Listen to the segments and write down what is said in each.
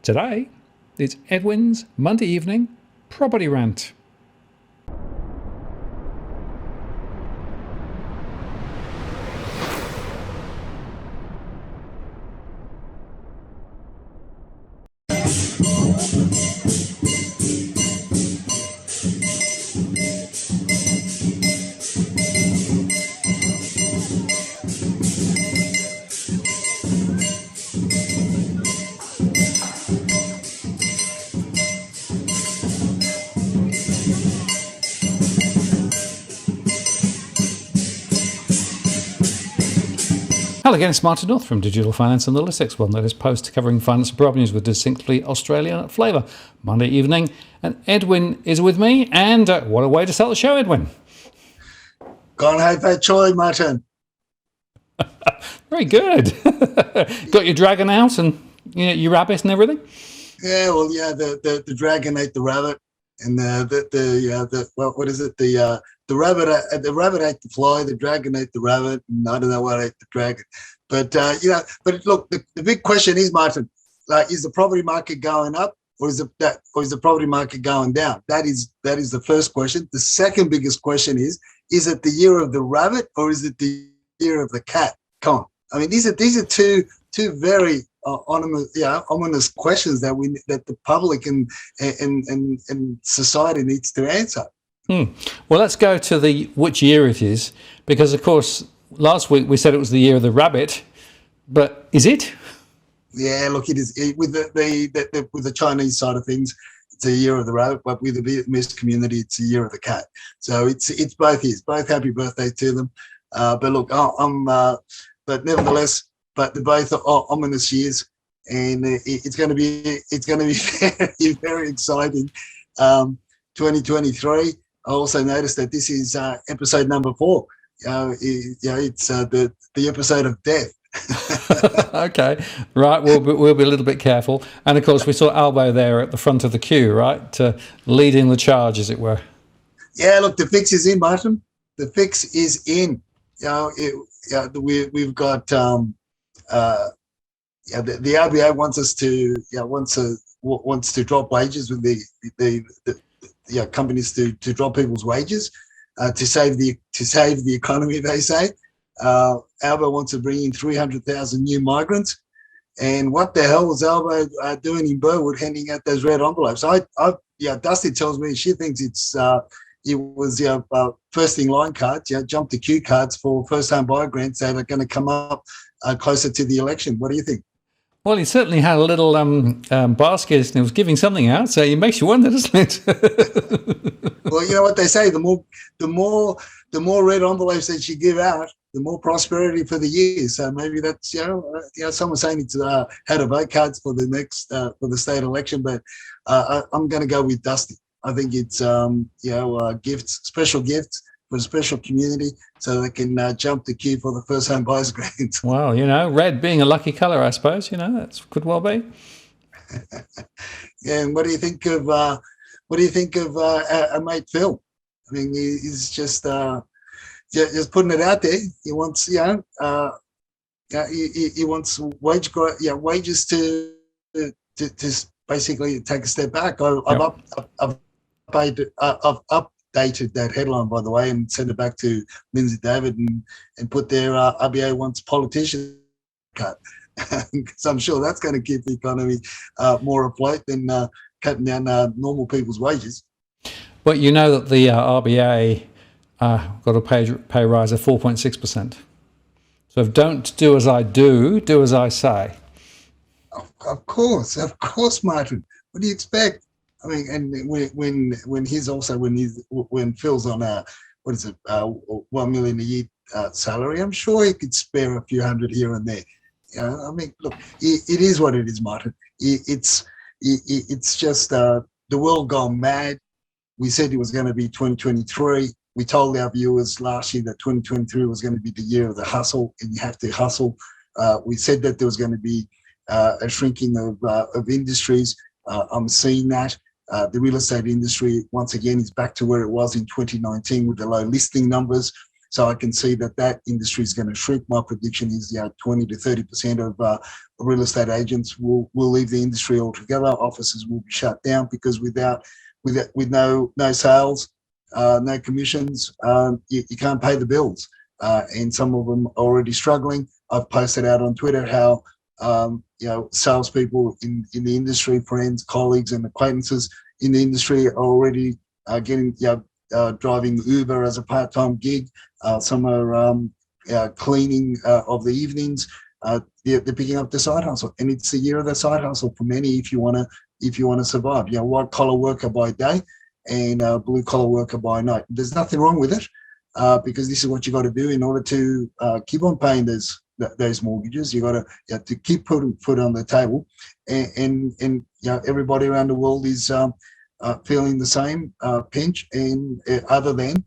Today, it's Edwin's Monday evening property rant. Hello again, it's Martin North from Digital Finance Analytics, one that is post covering finance and property news with distinctly Australian flavour. Monday evening, and Edwin is with me, and what a way to start the show, Edwin. Go and have that choy, Martin. Very good. Got your dragon out and your rabbit and everything? Yeah, well, yeah, the dragon ate the rabbit, and the rabbit ate the fly, the dragon ate the rabbit, and I don't know what ate the dragon. But but look, the big question is, Martin, is the property market going up, or is the property market going down? That is the first question. The second biggest question is it the year of the rabbit or is it the year of the cat? Come on. I mean, these are two very ominous questions that the public and society needs to answer. Well, let's go to which year it is, because of course last week we said it was the year of the rabbit, but is it? Yeah, look, it is with the Chinese side of things. It's a year of the rabbit, but with the Vietnamese community, it's a year of the cat. So it's both years. Both happy birthday to them. But look, but nevertheless, but they're both ominous years, and it's going to be very, very exciting. 2023. I also noticed that this is episode number 4. It's the episode of death. Okay, right. We'll be a little bit careful. And of course, we saw Albo there at the front of the queue, right, leading the charge, as it were. Yeah, look, the fix is in, Martin. The fix is in. We've got the RBA wants to drop wages with the companies to drop people's wages to save the economy, they say. Albo wants to bring in 300,000 new migrants. And what the hell was Albo doing in Burwood, handing out those red envelopes? Dusty tells me she thinks it was first in line cards, jump the queue cards for first home buyer grants that are going to come up closer to the election. What do you think? Well, he certainly had a little basket and he was giving something out, so it makes you wonder, doesn't it? Well, you know what they say: the more red envelopes that you give out, the more prosperity for the year. So maybe that's someone saying it's how to vote cards for the next for the state election, but I'm going to go with Dusty. I think it's gifts, special gifts for a special community, so they can jump the queue for the first home buyers grant. Well, red being a lucky colour, I suppose. That could well be. Yeah, and what do you think of our MateFilm? I mean, he's just putting it out there. He wants he wants wages to basically take a step back. I've updated that headline, by the way, and sent it back to Lindsay David and put their RBA wants politicians cut. Because I'm sure that's going to keep the economy more afloat than cutting down normal people's wages. But you know that the RBA got a pay rise of 4.6%. So don't do as I do as I say. Of course, Martin. What do you expect? I mean, and when Phil's on $1 million a year salary, I'm sure he could spare a few hundred here and there. I mean, look, it is what it is, Martin. It's just the world gone mad. We said it was going to be 2023. We told our viewers last year that 2023 was going to be the year of the hustle, and you have to hustle. We said that there was going to be a shrinking of industries. I'm seeing that. The real estate industry, once again, is back to where it was in 2019 with the low listing numbers. So I can see that industry is going to shrink. My prediction is 20 to 30% of real estate agents will leave the industry altogether. Offices will be shut down because with no sales, no commissions, you can't pay the bills. And some of them are already struggling. I've posted out on Twitter how salespeople in the industry, friends, colleagues, and acquaintances in the industry are already getting driving Uber as a part-time gig. Some are cleaning of the evenings. They're picking up the side hustle, and it's the year of the side hustle for many. If you want to survive, white collar worker by day and blue collar worker by night. There's nothing wrong with it because this is what you got to do in order to keep on paying those mortgages. You got to keep putting food on the table, and everybody around the world is feeling the same pinch, and other than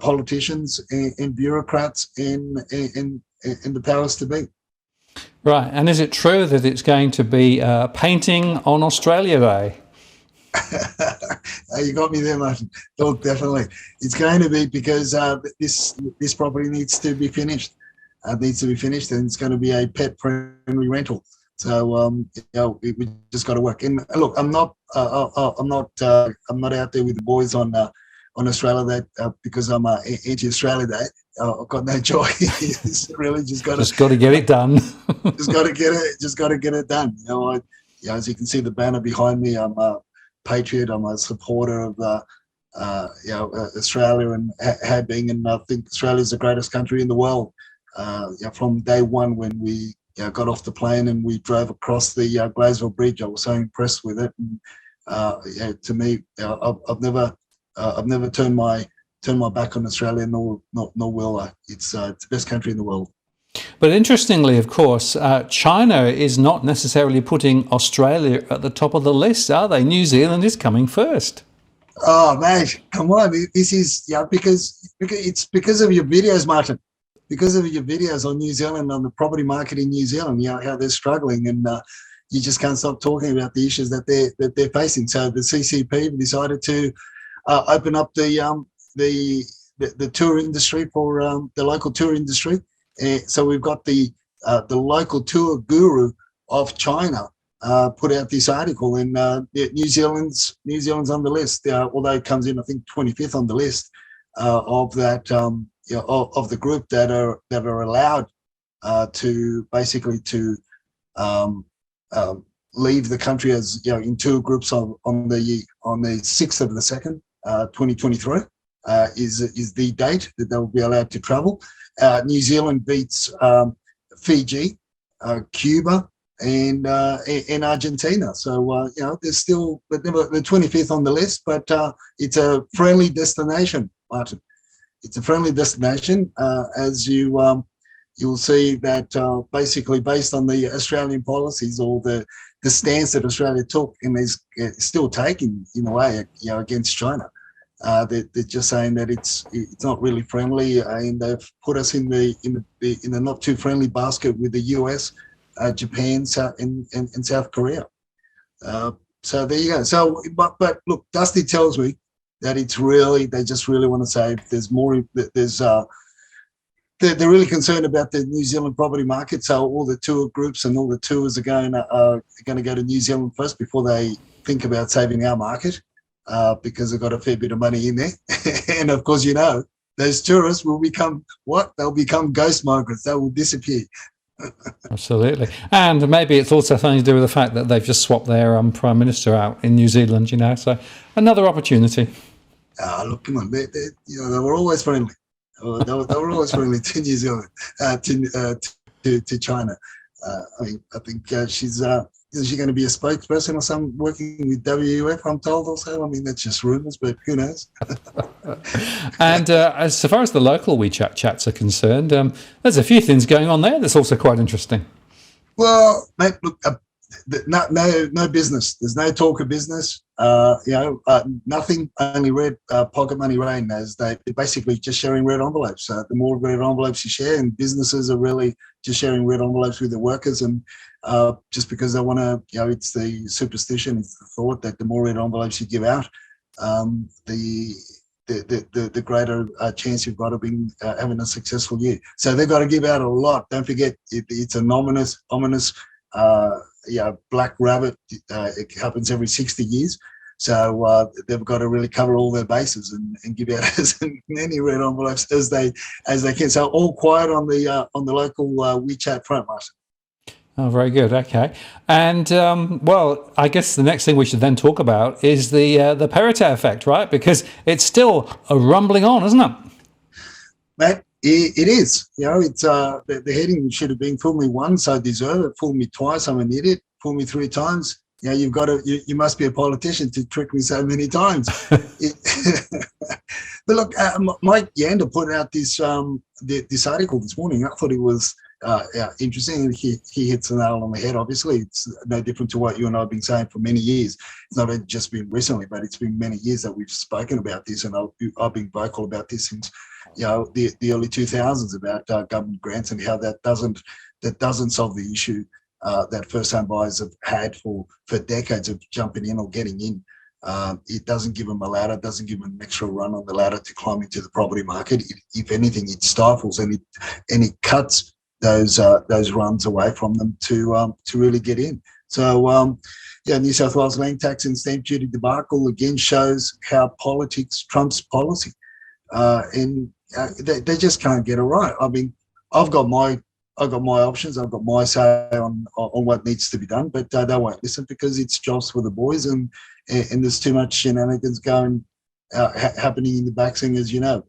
politicians and bureaucrats and the powers to be. Right, and is it true that it's going to be painting on Australia Day? You got me there, Martin. Oh, definitely. It's going to be because this property needs to be finished. And it's going to be a pet-friendly rental. So we just got to work. And look, I'm not out there with the boys on Australia Day because I'm anti-Australia Day. I've got no joy. It's really just got to get it done. just got to get it done. As you can see the banner behind me, I'm a patriot. I'm a supporter of Australia and have been, and I think Australia is the greatest country in the world. From day one when we got off the plane and we drove across the Glaisville Bridge, I was so impressed with it. And to me, I've never turned my back on Australia, nor will I. It's the best country in the world. But interestingly, of course, China is not necessarily putting Australia at the top of the list, are they? New Zealand is coming first. Oh, mate, come on. This is because it's because of your videos, Martin. Because of your videos on New Zealand, on the property market in New Zealand, how they're struggling, and you just can't stop talking about the issues that they're facing. So the CCP decided to open up the tour industry for the local tour industry. So we've got the local tour guru of China put out this article, and New Zealand's on the list, although it comes in I think 25th on the list of that. Of the group that are allowed to basically to leave the country as in two groups on the 6th of the 2nd, 2023 is the date that they'll be allowed to travel. New Zealand beats Fiji, Cuba, and Argentina. So there's still the 25th on the list, but it's a friendly destination, Martin. It's a friendly destination, as you'll see that basically based on the Australian policies or the stance that Australia took and is still taking in a way, against China. They're just saying that it's not really friendly, and they've put us in the not too friendly basket with the US, Japan, and South Korea. So there you go. So, but look, Dusty tells me that they just really want to say there's more. They're really concerned about the New Zealand property market. So all the tour groups and all the tours are going to go to New Zealand first before they think about saving our market, because they've got a fair bit of money in there. And of course, those tourists will become what? They'll become ghost migrants. They will disappear. Absolutely. And maybe it's also something to do with the fact that they've just swapped their Prime Minister out in New Zealand, so another opportunity. Look, come on. They were always friendly. They were always friendly to New Zealand, to China. I think is she going to be a spokesperson or something working with WUF, I'm told also? I mean, that's just rumours, but who knows? And as far as the local WeChat chats are concerned, there's a few things going on there that's also quite interesting. Well, mate, look, no business. There's no talk of business. Nothing. Only red pocket money rain. As they're basically just sharing red envelopes. The more red envelopes you share, and businesses are really just sharing red envelopes with their workers, and just because they want to, it's the superstition, it's the thought that the more red envelopes you give out, the the greater chance you've got of being having a successful year. So they've got to give out a lot. Don't forget, it's an ominous black rabbit. It happens every 60 years. So they've got to really cover all their bases and give out as many red envelopes as they can. So all quiet on the local WeChat front, Martin. Oh, very good. Okay, and well, I guess the next thing we should then talk about is the Parita Effect, right? Because it's still rumbling on, isn't it? Matt, it is. You know, it's the heading should have been "Fool me once, I deserve it. Fool me twice, I'm an idiot. Fool me 3 times. You know, you've got to. You must be a politician to trick me so many times." But look, Mike Yander put out this article this morning. I thought it was interesting. He hits the nail on the head. Obviously, it's no different to what you and I have been saying for many years. It's not just been recently, but it's been many years that we've spoken about this, and I've been vocal about this since the early 2000s about government grants and how that doesn't solve the issue that first-time buyers have had for decades of jumping in or getting in. It doesn't give them a ladder, doesn't give them an extra run on the ladder to climb into the property market. If anything, it stifles and it cuts those runs away from them to really get in. So New South Wales land tax and stamp duty debacle again shows how politics trumps policy, and they just can't get it right. I mean, I've got my options. I've got my say on what needs to be done, but they won't listen because it's jobs for the boys, and there's too much shenanigans going happening in the backswing, as you know.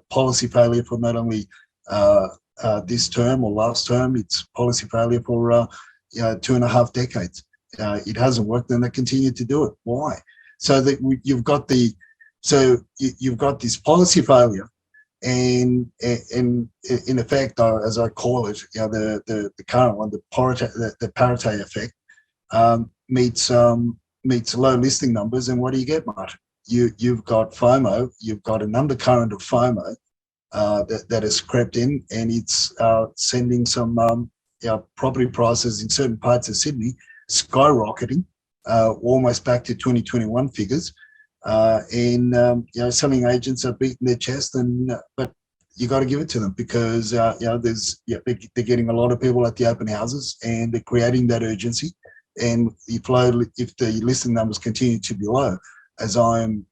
Policy failure for not only this term or last term, it's policy failure for 2.5 decades. It hasn't worked, and they continue to do it. Why? So that you've got this policy failure. And in effect, as I call it, the current one, the Parita Effect, meets low listing numbers, and what do you get, Martin? You've got FOMO, you've got an undercurrent of FOMO that has crept in, and it's sending some property prices in certain parts of Sydney skyrocketing, almost back to 2021 figures. Selling agents are beating their chest, but you got to give it to them because they're getting a lot of people at the open houses, and they're creating that urgency. And if the listing numbers continue to be low, as I'm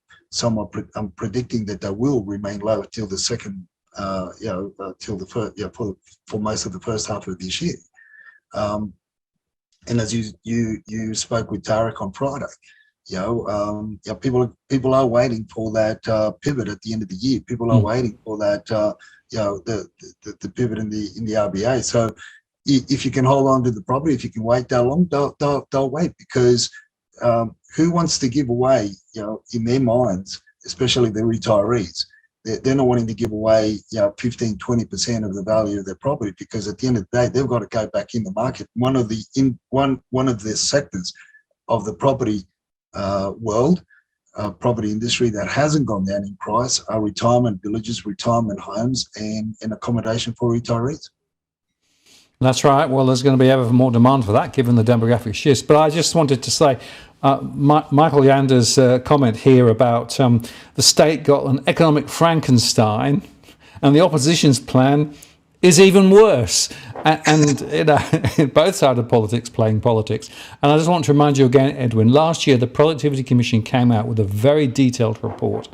predicting that they will remain low till the second, till the first, for most of the first half of this year. And as you spoke with Tarek on Friday. People are waiting for that pivot at the end of the year. People are waiting for that, the pivot in the RBA. So if you can hold on to the property, if you can wait that long, they'll wait, because who wants to give away, in their minds, especially the retirees, they're not wanting to give away 15, 20% of the value of their property, because at the end of the day, they've got to go back in the market. One of the sectors of the property world, property industry that hasn't gone down in price are retirement villages, retirement homes, and accommodation for retirees. That's right. Well, there's going to be ever more demand for that given the demographic shifts. But I just wanted to say, Michael Yander's comment here about the state got an economic Frankenstein, and the opposition's plan is even worse. And both sides of politics playing politics. And I just want to remind you again, Edwin, last year the Productivity Commission came out with a very detailed report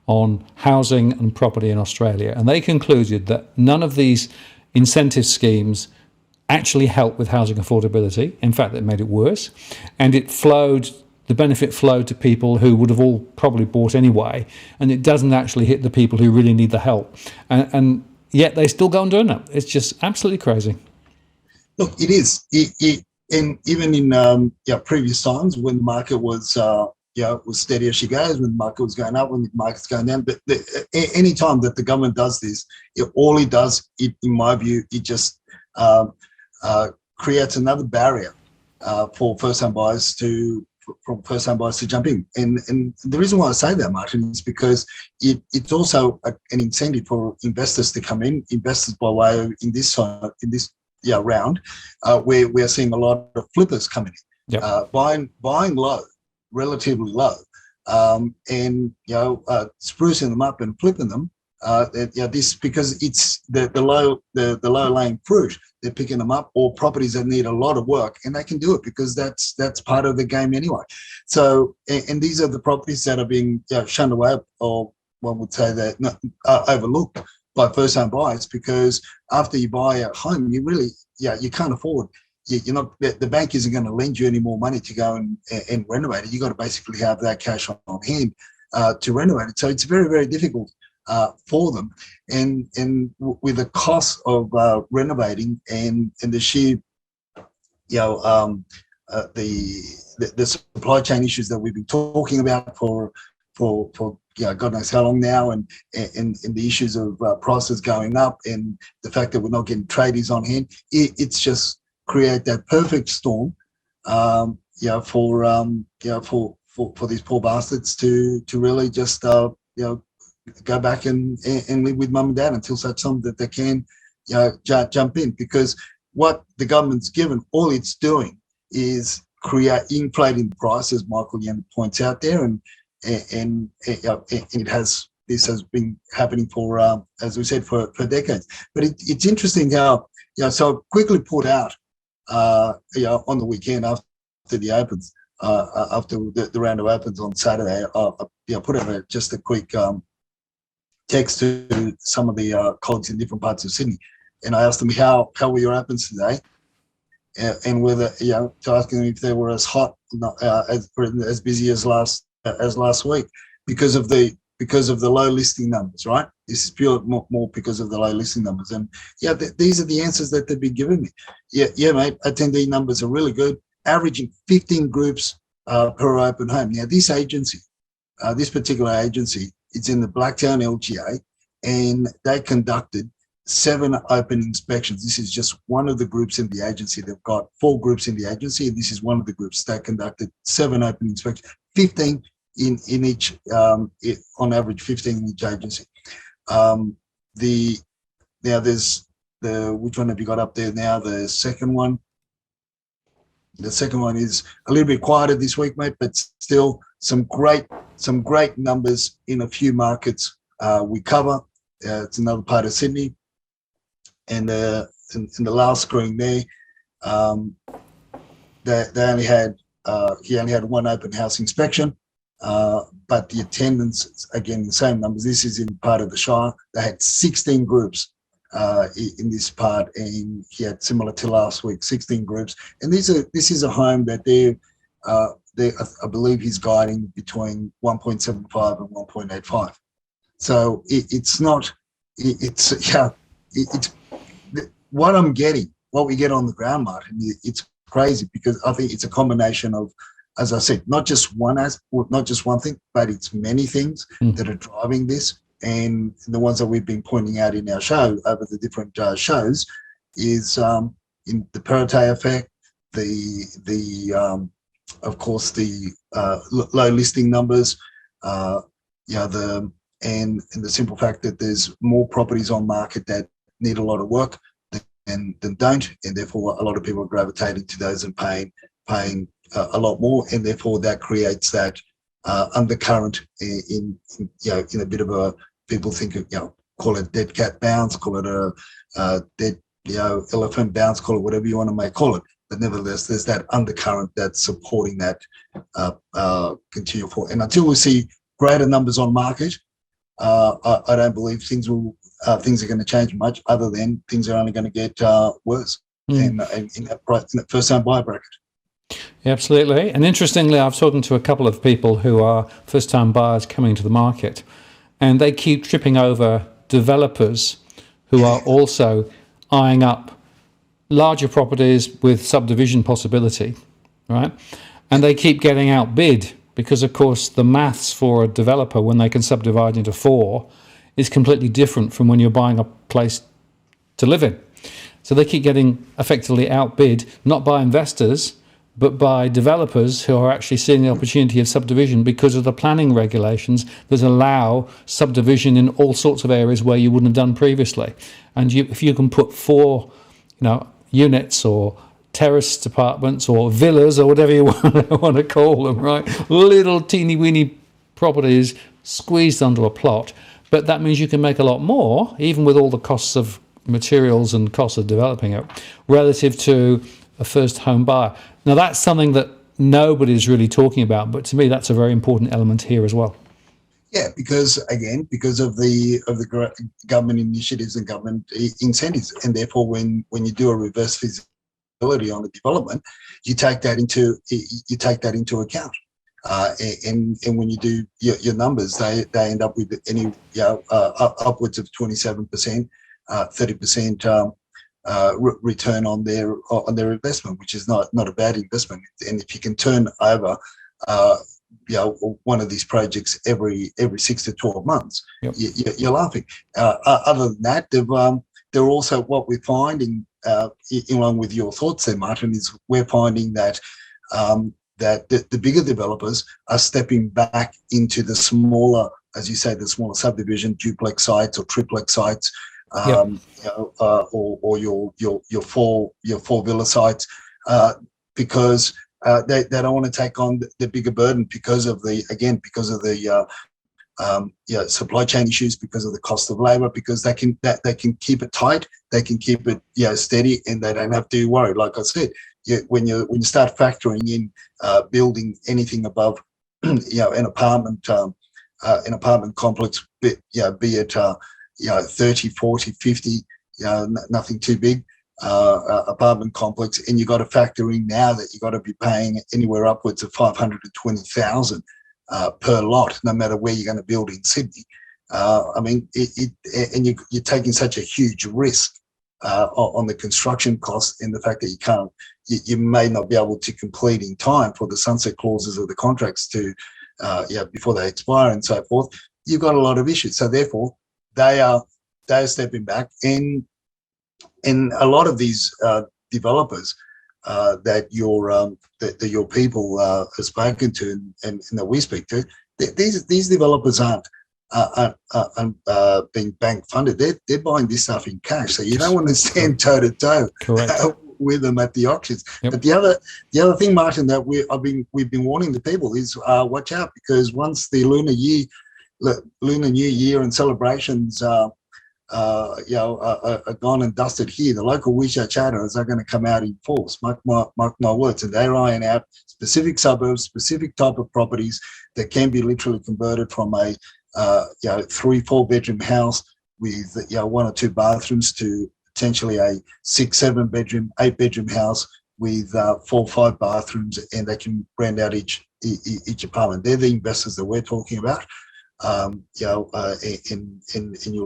on housing and property in Australia. And they concluded that none of these incentive schemes actually helped with housing affordability. In fact, it made it worse. And the benefit flowed to people who would have all probably bought anyway. And it doesn't actually hit the people who really need the help. And yet they still go on doing it. It's just absolutely crazy. Look, it is. And even in previous times when the market was steady as she goes, when the market was going up, when the market's going down. But any time that the government does this, all it does, in my view, it just creates another barrier for first-time buyers to jump in. And the reason why I say that, Martin, is because it's also an incentive for investors to come in, investors by way of in this round, where we're seeing a lot of flippers coming in, buying low, relatively low, and sprucing them up and flipping them. This because it's the low laying fruit. They're picking them up, or properties that need a lot of work, and they can do it because that's part of the game anyway. So, and these are the properties that are being shunned away, or one would say that overlooked by first-time buyers, because after you buy a home, you really you can't afford. You're not, the bank isn't going to lend you any more money to go and renovate it. You got to basically have that cash on hand to renovate it. So it's very, very difficult for them, and with the cost of renovating and the sheer the supply chain issues that we've been talking about for God knows how long now, and the issues of prices going up, and the fact that we're not getting tradies on hand, it's just create that perfect storm for these poor bastards to really just go back and live with mum and dad until such time that they can jump in. Because what the government's given, all it's doing is inflating the price, as Michael Yen points out there, and this has been happening for as we said for decades. But it's interesting how so I quickly put out on the weekend after the opens, after the round of opens on Saturday, I put out just a quick text to some of the colleagues in different parts of Sydney, and I asked them how were your opens today, and whether to ask them if they were as hot, as busy as last week, because of the low listing numbers, right? This is pure more because of the low listing numbers. And these are the answers that they've been giving me. Mate, attendee numbers are really good, averaging 15 groups per open home. Now, this particular agency, it's in the Blacktown LGA, and they conducted 7 open inspections. This is just one of the groups in the agency. They've got 4 groups in the agency, and this is one of the groups that conducted 7 open inspections, 15 in each, on average 15 in each agency. There's which one have you got up there now? The second one is a little bit quieter this week, mate, but still some great numbers in a few markets we cover. It's another part of Sydney, and in the last screen there, they only had he only had 1 open house inspection. But the attendance, again, the same numbers. This is in part of the Shire. They had 16 groups in this part, and he had, similar to last week, 16 groups. And this is a home that I believe he's guiding between 1.75 and 1.85. So it's what I'm getting, what we get on the ground, Martin. It's crazy, because I think it's a combination of, as I said, not just one thing, but it's many things that are driving this. And the ones that we've been pointing out in our show over the different shows is in the Parita Effect, of course the low listing numbers, and the simple fact that there's more properties on market that need a lot of work than don't, and therefore a lot of people are gravitating to those and paying a lot more, and therefore that creates that undercurrent in a bit of a, people think of, call it dead cat bounce, call it a dead elephant bounce, call it whatever you want to call it, but nevertheless there's that undercurrent that's supporting that continual fall. And until we see greater numbers on market, I don't believe things are going to change much, other than things are only going to get worse in that first-time buyer bracket. Absolutely. And interestingly, I've spoken to a couple of people who are first-time buyers coming to the market, and they keep tripping over developers who are also eyeing up larger properties with subdivision possibility, right? And they keep getting outbid because, of course, the maths for a developer when they can subdivide into 4 is completely different from when you're buying a place to live in. So they keep getting effectively outbid, not by investors, but by developers who are actually seeing the opportunity of subdivision because of the planning regulations that allow subdivision in all sorts of areas where you wouldn't have done previously. And if you can put 4, units or terraced apartments or villas or whatever you want to call them, right? Little teeny weeny properties squeezed onto a plot, but that means you can make a lot more, even with all the costs of materials and costs of developing it, relative to a first home buyer. Now, that's something that nobody's really talking about, but to me, that's a very important element here as well. Yeah, because again, because of the government initiatives and government incentives, and therefore, when you do a reverse feasibility on the development, you take that into account. And when you do your numbers, they end up with any upwards of 27%, 30% return on their investment, which is not a bad investment. And if you can turn over one of these projects every 6 to 12 months, yep, you're laughing. Other than that, they're also, what we're finding, along with your thoughts there, Martin, is we're finding that that the bigger developers are stepping back into the smaller, as you say, the smaller subdivision duplex sites or triplex sites, yep, or your four villa sites, because they don't want to take on the bigger burden because of the supply chain issues, because of the cost of labor, because they can keep it tight, they can keep it steady, and they don't have to worry. Like I said, when you start factoring in building anything above an apartment complex, be it 30, 40, 50, nothing too big, apartment complex, and you got to factor in now that you got to be paying anywhere upwards of 520,000 per lot, no matter where you're going to build in Sydney. I mean, and you're taking such a huge risk on the construction costs, and the fact that you may not be able to complete in time for the sunset clauses of the contracts to before they expire and so forth. You've got a lot of issues. So therefore, they're stepping back, and a lot of these developers that your people have spoken to and that we speak to, these developers aren't being bank funded. They're buying this stuff in cash. So you don't want to stand toe to toe with them at the auctions. Yep. But the other thing, Martin, that we've been warning the people is watch out, because once the Lunar New Year and celebrations are gone and dusted here, the local WeChat chatters are going to come out in force. Mark my words, and they're eyeing out specific suburbs, specific type of properties that can be literally converted from a 3-4 bedroom house with 1 or 2 bathrooms to potentially a 6-7 bedroom, 8 bedroom house with 4 or 5 bathrooms, and they can rent out each apartment. They're the investors that we're talking about. And you'll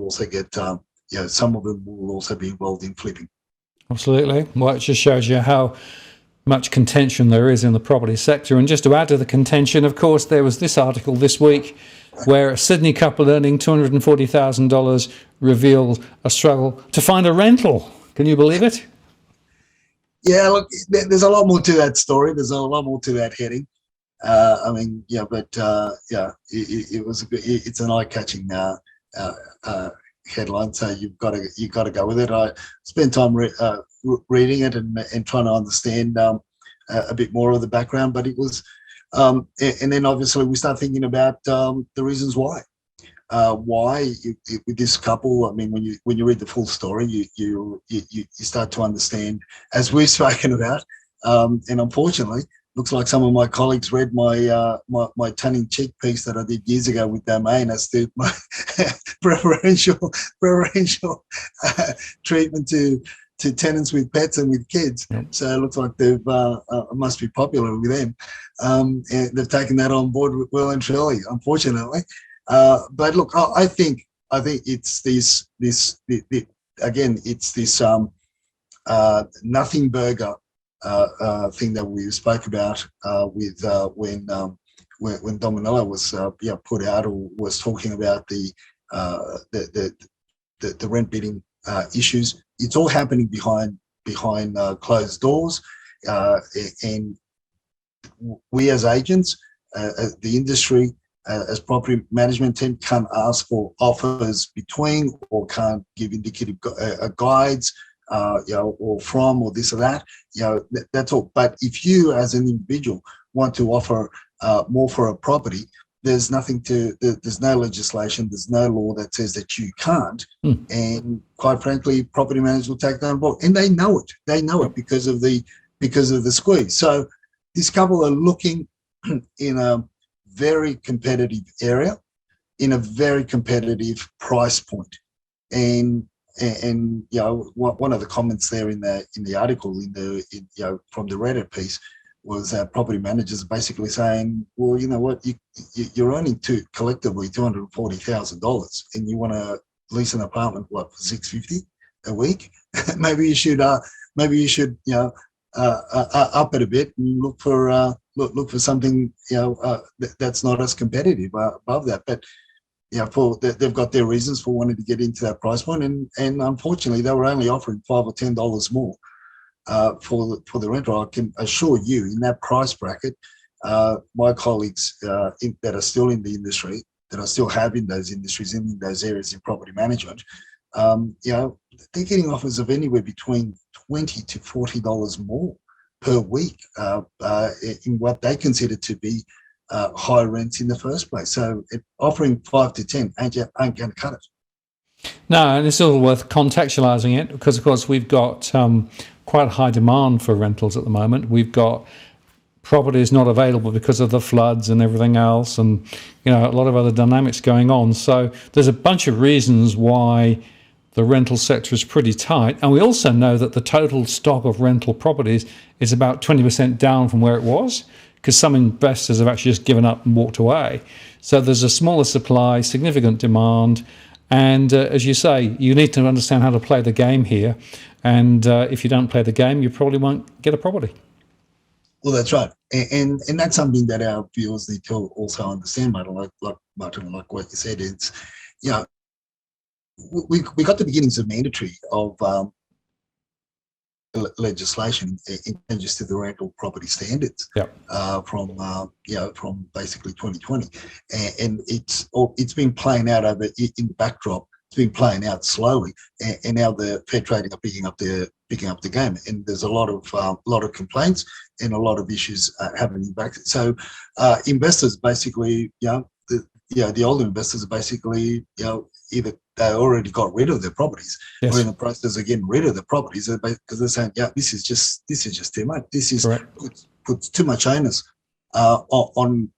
also get, some of them will also be involved in flipping. Absolutely. Well, it just shows you how much contention there is in the property sector. And just to add to the contention, of course, there was this article this week where a Sydney couple earning $240,000 revealed a struggle to find a rental. Can you believe it? Yeah, look, there's a lot more to that story. There's a lot more to that heading. It's an eye-catching headline, so you've got to go with it. I spent time reading it and trying to understand a bit more of the background, but it was, and then obviously we start thinking about the reasons why with this couple. I mean, when you read the full story, you start to understand, as we've spoken about, and unfortunately, looks like some of my colleagues read my tongue-in-cheek piece that I did years ago with Domain as to my preferential treatment to tenants with pets and with kids. Yep. So it looks like they've must be popular with them, and they've taken that on board well and truly, unfortunately. But look, I think it's this nothing burger thing that we spoke about with when Dominello was put out, or was talking about the rent bidding issues. It's all happening behind closed doors, and we as agents, the industry, as property management team, can't ask for offers between, or can't give indicative guides, or from, or this or that, that's all. But if you as an individual want to offer more for a property, there's nothing there's no legislation, there's no law that says that you can't. And quite frankly, property managers will take that on board, and they know it. They know it because of the squeeze. So this couple are looking in a very competitive area, in a very competitive price point. And one of the comments there in the article from the Reddit piece was property managers basically saying, well, you know what, you're earning collectively $240,000, and you want to lease an apartment for $650 a week? maybe you should up it a bit and look for something that's not as competitive above that. But they've got their reasons for wanting to get into that price point, and unfortunately they were only offering $5 or $10 more for the rental. I can assure you, in that price bracket, my colleagues that are still in the industry, that I still have in those industries, in those areas in property management, they're getting offers of anywhere between $20 to $40 more per week in what they consider to be high rents in the first place. So offering 5 to 10 ain't going to cut it. No, and it's all worth contextualising it, because of course we've got quite high demand for rentals at the moment. We've got properties not available because of the floods and everything else, and a lot of other dynamics going on. So there's a bunch of reasons why the rental sector is pretty tight. And we also know that the total stock of rental properties is about 20% down from where it was, because some investors have actually just given up and walked away. So there's a smaller supply, significant demand. And as you say, you need to understand how to play the game here. And if you don't play the game, you probably won't get a property. Well, that's right. And that's something that our viewers need to also understand, Martin, like what you said. It's, we got the beginnings of mandatory of legislation in changes to the rental property standards from basically 2020, and it's been playing out over in the backdrop. It's been playing out slowly, and now the fair trading are picking up the game, and there's a lot of complaints and a lot of issues happening back. So investors basically, the older investors are basically, either they already got rid of their properties, or in the process of getting rid of the properties, because they're saying, this is just too much. This is puts too much onus on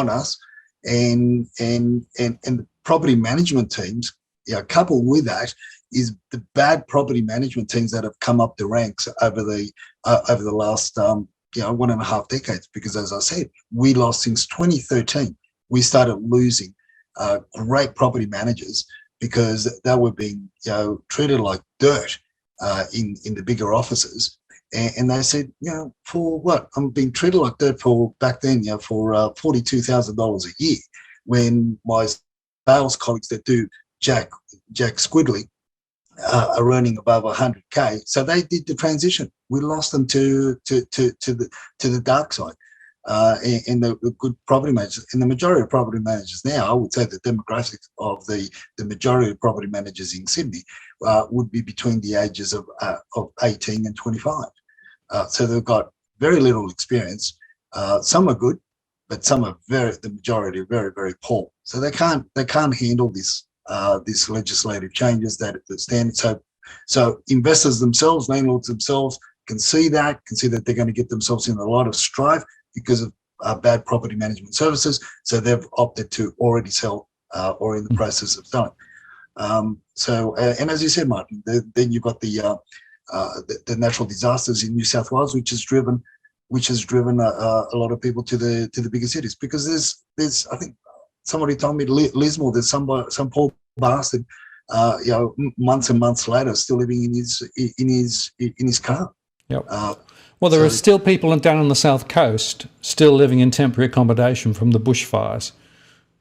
us, and the property management teams. Coupled with that is the bad property management teams that have come up the ranks over the last 1.5 decades. Because as I said, we lost since 2013. We started losing great property managers because they were being treated like dirt in the bigger offices, and they said, for what? I'm being treated like dirt for back then, for $42,000 a year, when my sales colleagues that do Jack Squiddly are earning above 100K. So they did the transition. We lost them to the dark side. And the good property managers, and the majority of property managers now, I would say the demographics of the majority of property managers in Sydney would be between the ages of 18 and 25. So they've got very little experience. Some are good, but some are the majority are very, very poor. So they can't handle this legislative changes that stand. So investors themselves, landlords themselves, can see that they're going to get themselves in a lot of strife because of bad property management services. So they've opted to already sell or in the process of selling. And as you said, Martin, then you've got the natural disasters in New South Wales, which has driven a lot of people to the bigger cities, because there's I think somebody told me Lismore, there's some poor bastard, months and months later, still living in his car. Yep. Well, there are still people down on the south coast still living in temporary accommodation from the bushfires.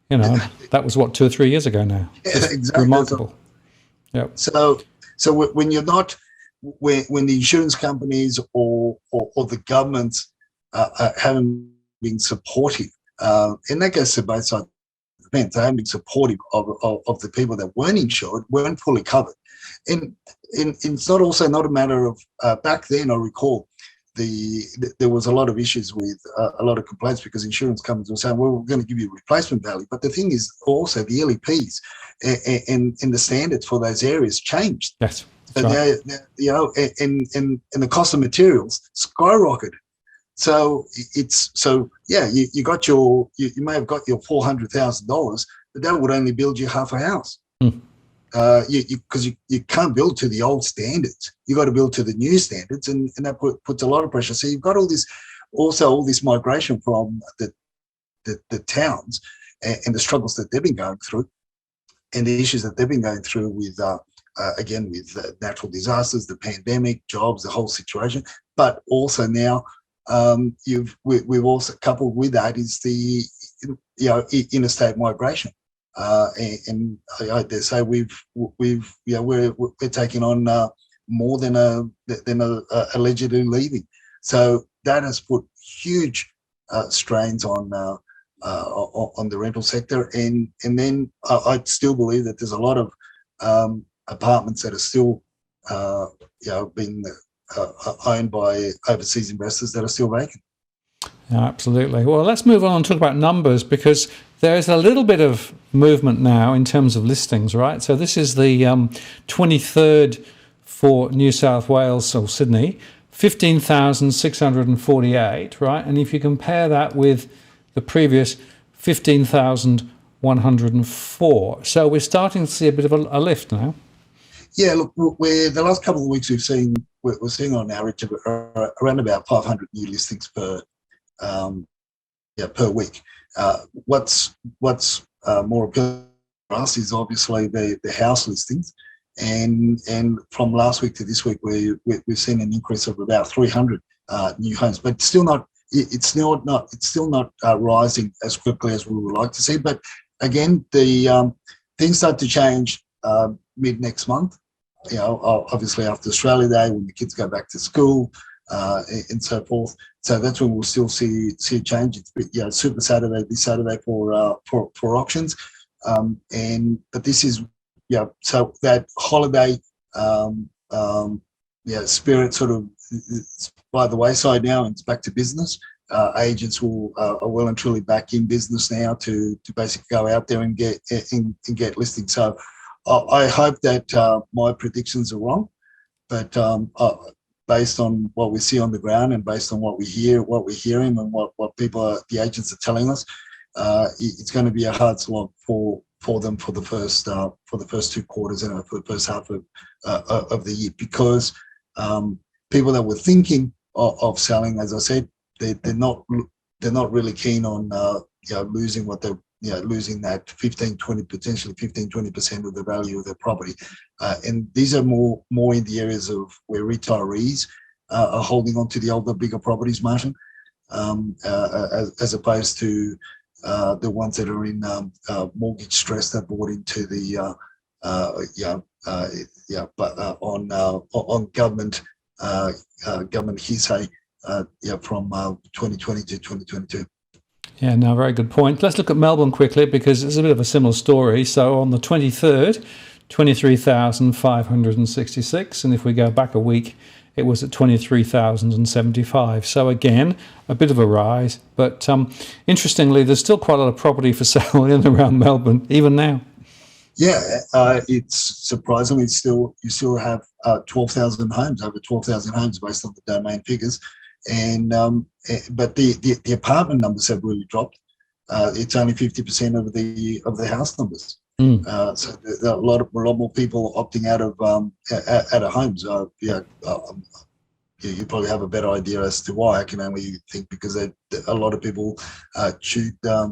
That was 2 or 3 years ago now. Exactly. Remarkable. Yep. So when you're not, when the insurance companies or the governments haven't been supportive, and that goes to both sides of the fence, they haven't been supportive of the people that weren't insured, weren't fully covered. And it's not a matter of, back then I recall, there was a lot of issues with a lot of complaints because insurance companies were saying, well, we're going to give you replacement value. But the thing is also the LEPs and the standards for those areas changed. Yes. So right. And the cost of materials skyrocketed. So you got you may have got your $400,000, but that would only build you half a house. Because you can't build to the old standards. You got to build to the new standards, and that puts a lot of pressure. So you've got all this migration from the towns and the struggles that they've been going through, and the issues that they've been going through with natural disasters, the pandemic, jobs, the whole situation. But also now we've also coupled with that is the interstate migration. And I dare say we're taking on more than allegedly leaving. So that has put huge strains on the rental sector, and then I still believe that there's a lot of apartments that are still being owned by overseas investors that are still vacant. Absolutely. Well, let's move on and talk about numbers, because there's a little bit of movement now in terms of listings, right? So this is the 23rd for New South Wales or Sydney, 15,648, right? And if you compare that with the previous 15,104, so we're starting to see a bit of a lift now. Yeah, look, the last couple of weeks we're seeing on average around about 500 new listings per week. What's more appealing for us is obviously the house listings, and from last week to this week we've seen an increase of about 300 new homes, but it's still not rising as quickly as we would like to see. But again, the things start to change mid next month. Obviously after Australia Day, when the kids go back to school and so forth. So that's when we'll still see a change. It's Super Saturday this Saturday for auctions, but this is so that holiday spirit sort of is by the wayside now, and it's back to business. Agents are well and truly back in business now to basically go out there and get listings. So I hope that my predictions are wrong, but based on what we see on the ground and based on what we're hearing and what the agents are telling us, it's going to be a hard slog for them for the first 2 quarters and for the first half of the year, because people that were thinking of selling, as I said, they're not really keen on losing what they're losing that 15-20% of the value of their property, and these are more in the areas of where retirees are holding on to the older, bigger properties, Martin, as opposed to the ones that are in mortgage stress that bought into the on government hearsay from 2020 to 2022. Yeah, no, very good point. Let's look at Melbourne quickly, because it's a bit of a similar story. So on the 23rd, 23,566, and if we go back a week, it was at 23,075. So again, a bit of a rise, but interestingly, there's still quite a lot of property for sale in and around Melbourne, even now. Yeah, it's surprisingly you still have 12,000 homes, over 12,000 homes based on the domain figures. And but the apartment numbers have really dropped. It's only 50% of the house numbers. So there are a lot more people opting out of homes. You probably have a better idea as to why. I can only think because a lot of people chewed a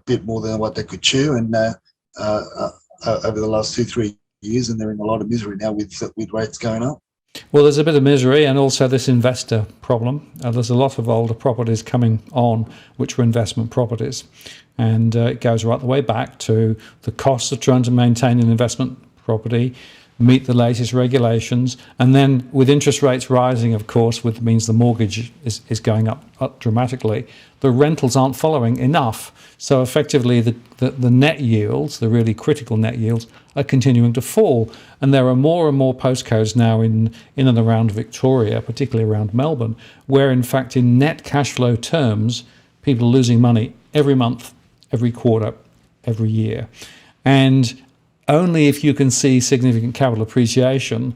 bit more than what they could chew, and over the last 2-3 years, and they're in a lot of misery now with rates going up. Well, there's a bit of misery and also this investor problem. There's a lot of older properties coming on which were investment properties, and it goes right the way back to the cost of trying to maintain an investment property, meet the latest regulations. And then with interest rates rising, of course, which means the mortgage is going up dramatically, the rentals aren't following enough. So effectively the net yields, the really critical net yields, are continuing to fall. And there are more and more postcodes now in and around Victoria, particularly around Melbourne, where in fact in net cash flow terms, people are losing money every month, every quarter, every year. And only if you can see significant capital appreciation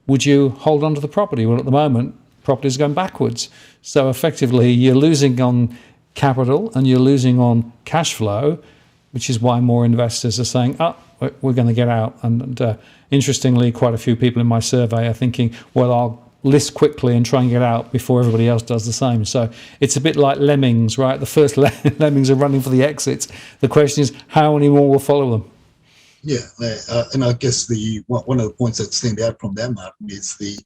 would you hold on to the property. Well, at the moment, property is going backwards. So effectively, you're losing on capital and you're losing on cash flow, which is why more investors are saying, we're going to get out. And interestingly, quite a few people in my survey are thinking, well, I'll list quickly and try and get out before everybody else does the same. So it's a bit like lemmings, right? The first lemmings are running for the exits. The question is, how many more will follow them? Yeah, and I guess one of the points that stand out from that, Martin, is the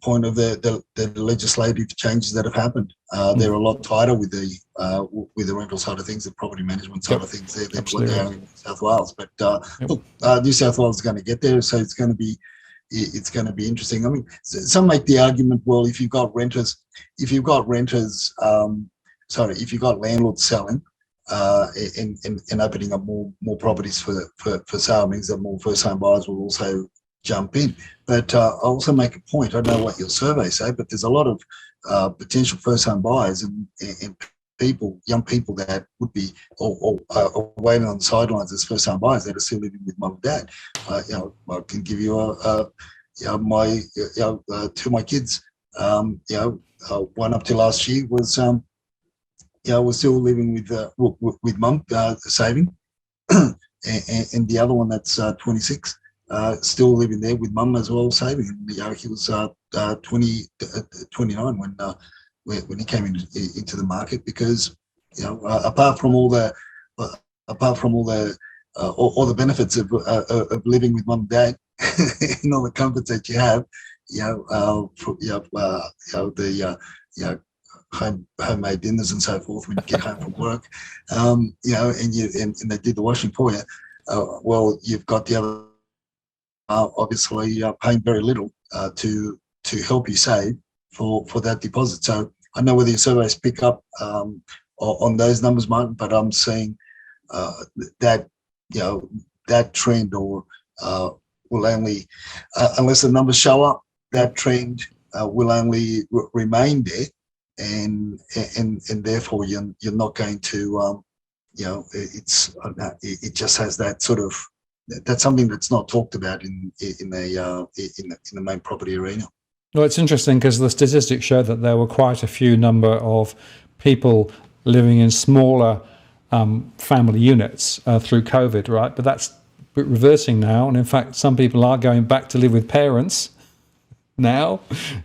point of the legislative changes that have happened. They're a lot tighter with the rental side of things, the property management side of things there than what they are in New South Wales. But look, New South Wales is going to get there, so it's going to be interesting. I mean, some make the argument, well, if you've got landlords selling and opening up more properties for sale means that more first-time buyers will also jump in. But I also make a point. I don't know what your surveys say, but there's a lot of potential first-time buyers and young people that would be or waiting on the sidelines as first-time buyers that are still living with mum and dad. I can give you two of my kids. One up to last year was was still living with mum, saving, and the other one that's 26, still living there with mum as well, saving. And, he was 29 when he came into the market, because apart from all the benefits of living with mum and dad and all the comforts that you have, homemade dinners and so forth when you get home from work, and they did the washing for you. Well, you've got the other, obviously paying very little to help you save for that deposit. So I know whether your surveys pick up on those numbers, Martin, but I'm seeing that trend will only, unless the numbers show up, that trend will only remain there. And therefore you're not going to it just has that sort of, that's something that's not talked about in the main property arena. Well, it's interesting because the statistics show that there were quite a few number of people living in smaller family units through COVID, right? But that's reversing now, and in fact some people are going back to live with parents now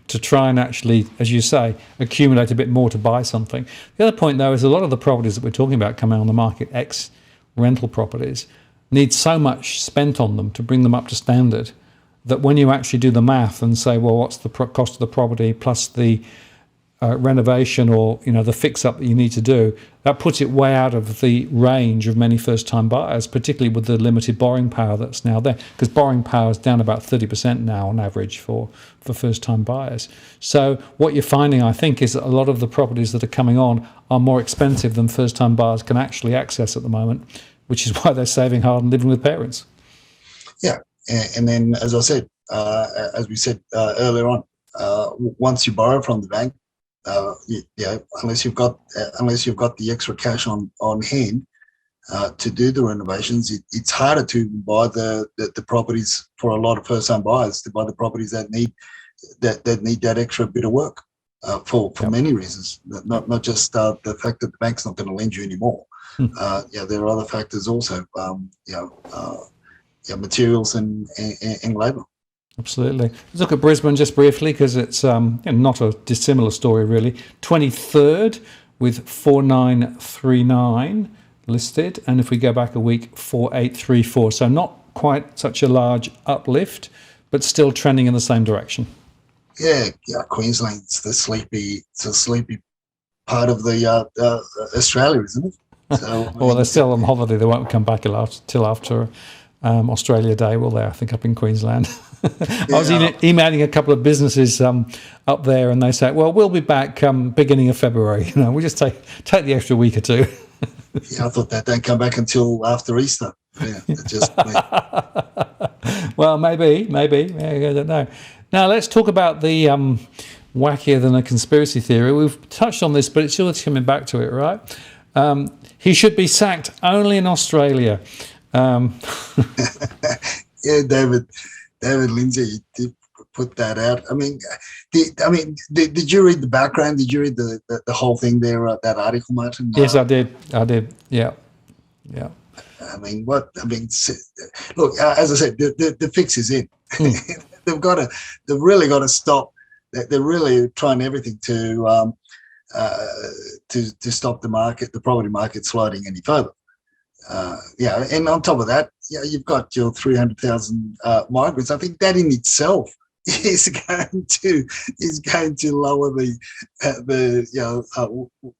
to try and actually, as you say, accumulate a bit more to buy something. The other point, though, is a lot of the properties that we're talking about coming on the market, ex-rental properties, need so much spent on them to bring them up to standard that when you actually do the math and say, well, what's the cost of the property plus the renovation or the fix-up that you need to do, that puts it way out of the range of many first-time buyers, particularly with the limited borrowing power that's now there, because borrowing power is down about 30% now on average for first-time buyers. So what you're finding, I think, is that a lot of the properties that are coming on are more expensive than first-time buyers can actually access at the moment, which is why they're saving hard and living with parents. Yeah, and then, as I said, as we said earlier on, once you borrow from the bank, unless you've got the extra cash on hand to do the renovations, it's harder to buy the properties for a lot of first-time buyers, to buy the properties that need that extra bit of work for many reasons, not just the fact that the bank's not going to lend you anymore. There are other factors also, materials and labour. Absolutely. Let's look at Brisbane just briefly, because it's not a dissimilar story really. 23rd with 4939 listed, and if we go back a week, 4834. So not quite such a large uplift, but still trending in the same direction. Yeah, Queensland's the sleepy part of the Australia, isn't it? So, well, they're still on holiday. They won't come back till after Australia Day, will they? I think up in Queensland. I was Yeah. emailing a couple of businesses up there, and they say, "Well, we'll be back beginning of February. You know, we'll just take the extra week or two." Yeah, I thought that don't come back until after Easter. Yeah, it just Well, maybe. I don't know. Now let's talk about the wackier than a conspiracy theory. We've touched on this, but it's sure coming back to it, right? He should be sacked only in Australia. yeah, David Lindsay did put that out. I mean, did you read the background? Did you read the whole thing there? That article, Martin? Yes, I did. Yeah. I mean, look, as I said, the fix is in. They've really got to stop. They're really trying everything to stop the property market sliding any further. Yeah, and on top of that, yeah, you've got your 300,000 migrants. I think that in itself is going to lower the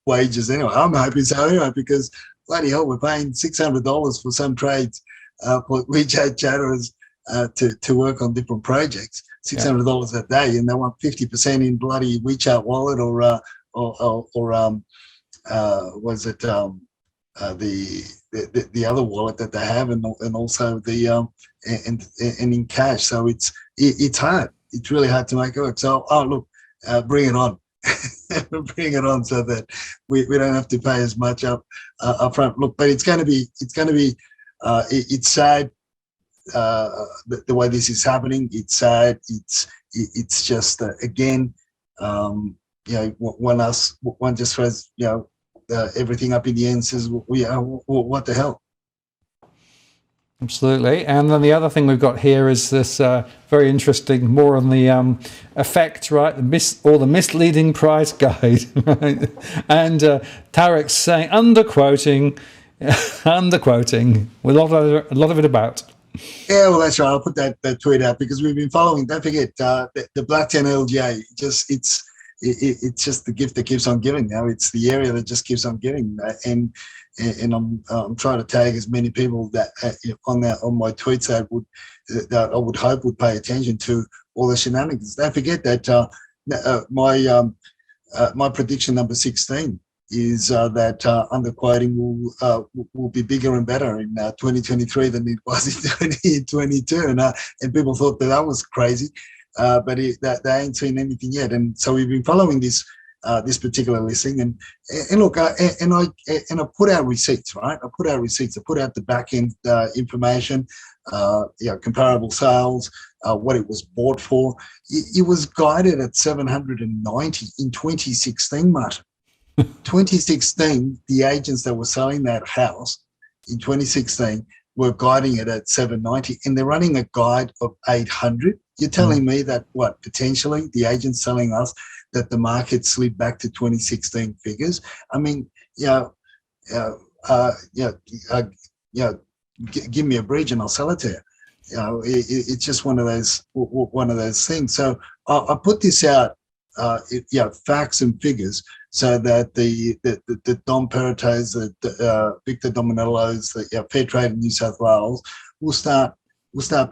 wages anyway. I'm hoping so anyway, because bloody hell, we're paying $600 for some trades for WeChat chatters to work on different projects, $600 a day, and they want 50% in bloody WeChat wallet or was it the other wallet that they have, and also the and in cash. So it's hard. It's really hard to make it work. So look, bring it on. Bring it on, so that we don't have to pay as much up front. Look, but it's sad the way this is happening. It's sad. It's just again, one just throws everything up in the air and says, what the hell? Absolutely. And then the other thing we've got here is this very interesting, more on the effect, right? The misleading price guide. Right? And Tarek's saying, underquoting, with a lot of it about. Yeah, well, that's right. I'll put that tweet out because we've been following. Don't forget the Black 10 LGA. It's just the gift that keeps on giving. It's the area that just keeps on giving, and I'm trying to tag as many people that on my tweets that I would hope would pay attention to all the shenanigans. Don't forget that my prediction number 16 is that underquoting will be bigger and better in 2023 than it was in 2022, and people thought that was crazy. But they ain't seen anything yet, and so we've been following this particular listing, and look, and I put out receipts, right? I put out the back end information, comparable sales, what it was bought for. It was guided at 790 in 2016, Martin. 2016, the agents that were selling that house in 2016 were guiding it at 790, and they're running a guide of 800. You're telling me that potentially the agents telling us that the market slid back to 2016 figures? I mean, give me a bridge and I'll sell it to you. It's just one of those things. So I put this out, facts and figures, so that the Dom Peritos, the Victor Dominellos, the Fair Trade in New South Wales will start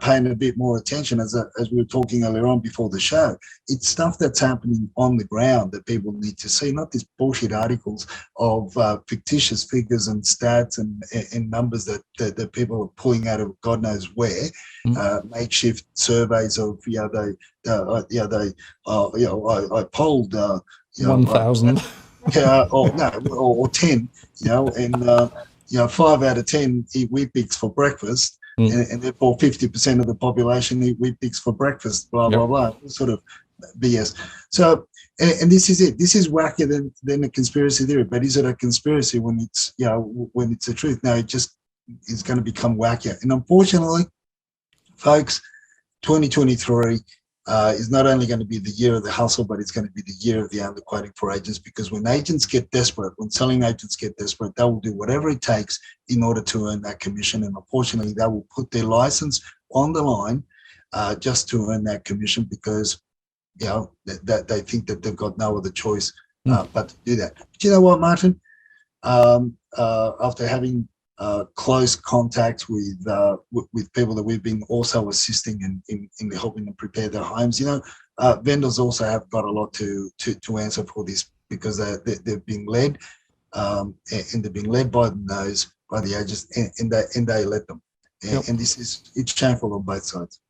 paying a bit more attention, as we were talking earlier on before the show. It's stuff that's happening on the ground that people need to see, not these bullshit articles of fictitious figures and stats and numbers that people are pulling out of God knows where, makeshift surveys of I polled 1,000 or 10, and 5 out of 10 eat Weet-Bix for breakfast. And therefore 50% of the population eat Weet-Bix for breakfast, blah, blah, blah, sort of BS. So, and this is it. This is wackier than a conspiracy theory, but is it a conspiracy when it's, when it's the truth? No, it just is going to become wackier. And unfortunately, folks, 2023 is not only going to be the year of the hustle, but it's going to be the year of the underquoting for agents, because when agents get desperate, when selling agents get desperate, they will do whatever it takes in order to earn that commission. And unfortunately, they will put their license on the line just to earn that commission, because that they think that they've got no other choice but to do that. But you know what, Martin? After having close contact with people that we've been also assisting in helping them prepare their homes. Vendors also have got a lot to answer for this, because they've been led, and they've been led by the agents, and they led them. And it's shameful on both sides.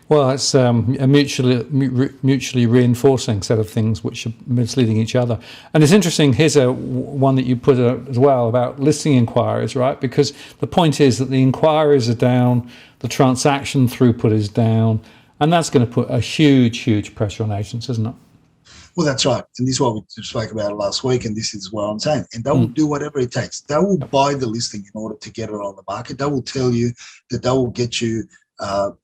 Well, it's a mutually reinforcing set of things which are misleading each other. And it's interesting, here's one that you put as well about listing inquiries, right? Because the point is that the inquiries are down, the transaction throughput is down, and that's going to put a huge pressure on agents, isn't it? Well, that's right. And this is what we spoke about last week, and this is what I'm saying. And they will do whatever it takes. They will buy the listing in order to get it on the market. They will tell you that they will get you, if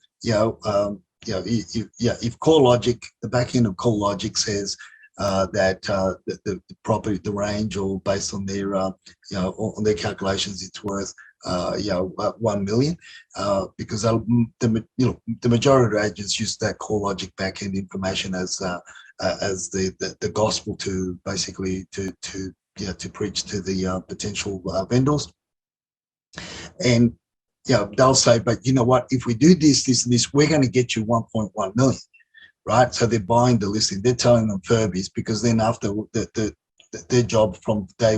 CoreLogic, the back end of CoreLogic says that the property, the range, or based on their, on their calculations, it's worth 1 million, because the majority of agents use that CoreLogic back end information as the gospel to basically to preach to the potential vendors. And they'll say, but you know what, if we do this and this, we're going to get you 1.1 million, right? So they're buying the listing, they're telling them Furbies, because then after their job from day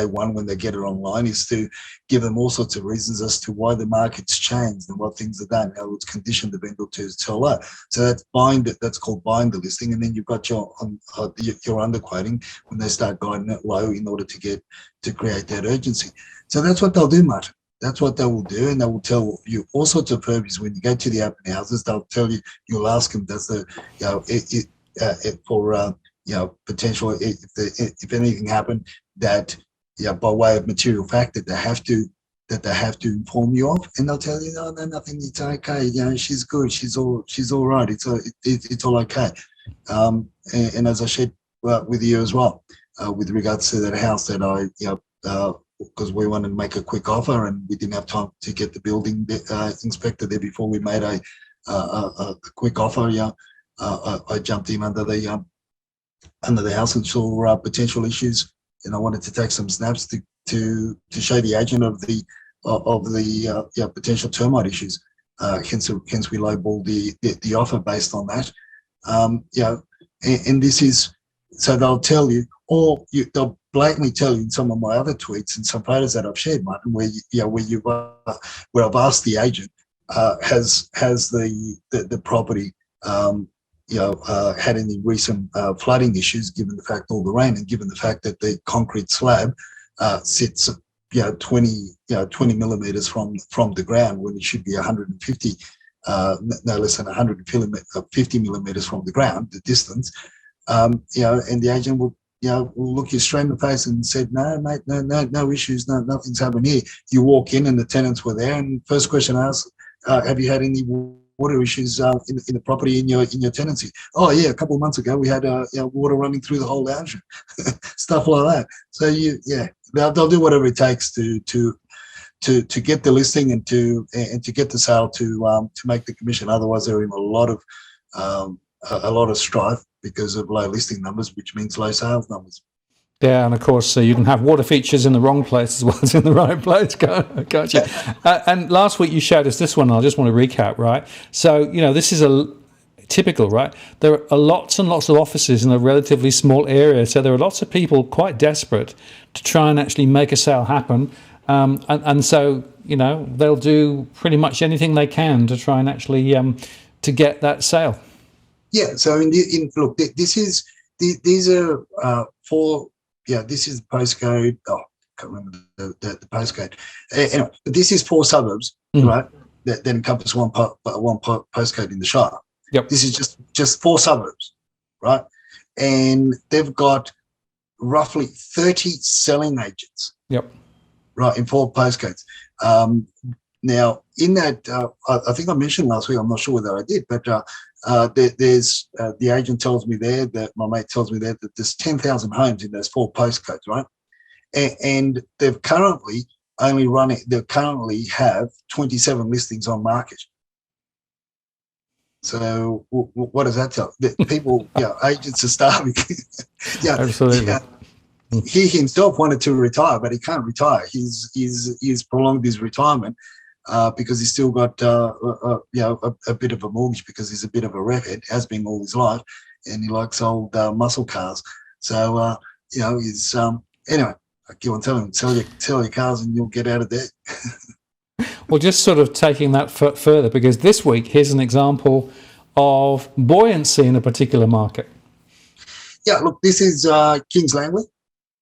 one when they get it online is to give them all sorts of reasons as to why the market's changed and what things are done, how it's conditioned the vendor to sell low. So that's called buying the listing, and then you've got your underquoting when they start guiding it low in order to create that urgency. So that's what they'll do, Martin. That's what they will do, and they will tell you all sorts of purposes. When you go to the open houses, they'll tell you, you'll ask them, does the potential, if anything happened that by way of material fact that they have to inform you of, and they'll tell you, no, nothing, it's okay, she's good, she's all right, it's all okay. And as I shared with you as well, with regards to that house that I because we wanted to make a quick offer and we didn't have time to get the building inspector there before we made a quick offer. I jumped in under the house and saw potential issues, and I wanted to take some snaps to show the agent of the potential termite issues. Hence we lowballed the offer based on that. And this is, so they'll tell you, or they'll blatantly tell you in some of my other tweets and some photos that I've shared, Martin, where I've asked the agent, has the property had any recent flooding issues, given the fact all the rain, and given the fact that the concrete slab sits 20 millimeters from the ground, when it should be 150, no less than 150 millimeters from the ground, the distance. And the agent will look you straight in the face and said, no, mate, no issues, nothing's happened here. You walk in and the tenants were there, and first question I asked, have you had any water issues in the property in your tenancy? Oh yeah, a couple of months ago we had water running through the whole lounge, stuff like that. So they'll do whatever it takes to get the listing and to get the sale to make the commission. Otherwise, they're in a lot of strife because of low listing numbers, which means low sales numbers. Yeah, and of course you can have water features in the wrong place as well as in the right place. Gotcha. And last week you showed us this one. I just want to recap, right? So this is a typical, right? There are lots and lots of offices in a relatively small area, so there are lots of people quite desperate to try and actually make a sale happen, and so they'll do pretty much anything they can to try and actually to get that sale. Yeah. So look, these are four. Yeah, this is the postcode. Oh, I can't remember the postcode. Anyway, but this is 4 suburbs, right? That encompass one postcode in the Shire. Yep. This is just 4 suburbs, right? And they've got roughly 30 selling agents. Yep. Right, in 4 postcodes. Now, in that, I think I mentioned last week, I'm not sure whether I did, but there's the agent tells me there, that my mate tells me there, that there's 10,000 homes in those 4 postcodes, right? And they've currently have 27 listings on market. So what does that tell? That people, agents are starving. Absolutely. he himself wanted to retire, but he can't retire. He's prolonged his retirement because he's still got a bit of a mortgage because he's a bit of a redhead, has been all his life, and he likes old muscle cars. So he's anyway. I keep on telling him, sell your cars and you'll get out of debt. Well, just sort of taking that further, because this week here's an example of buoyancy in a particular market. Yeah, look, this is Kings Langley,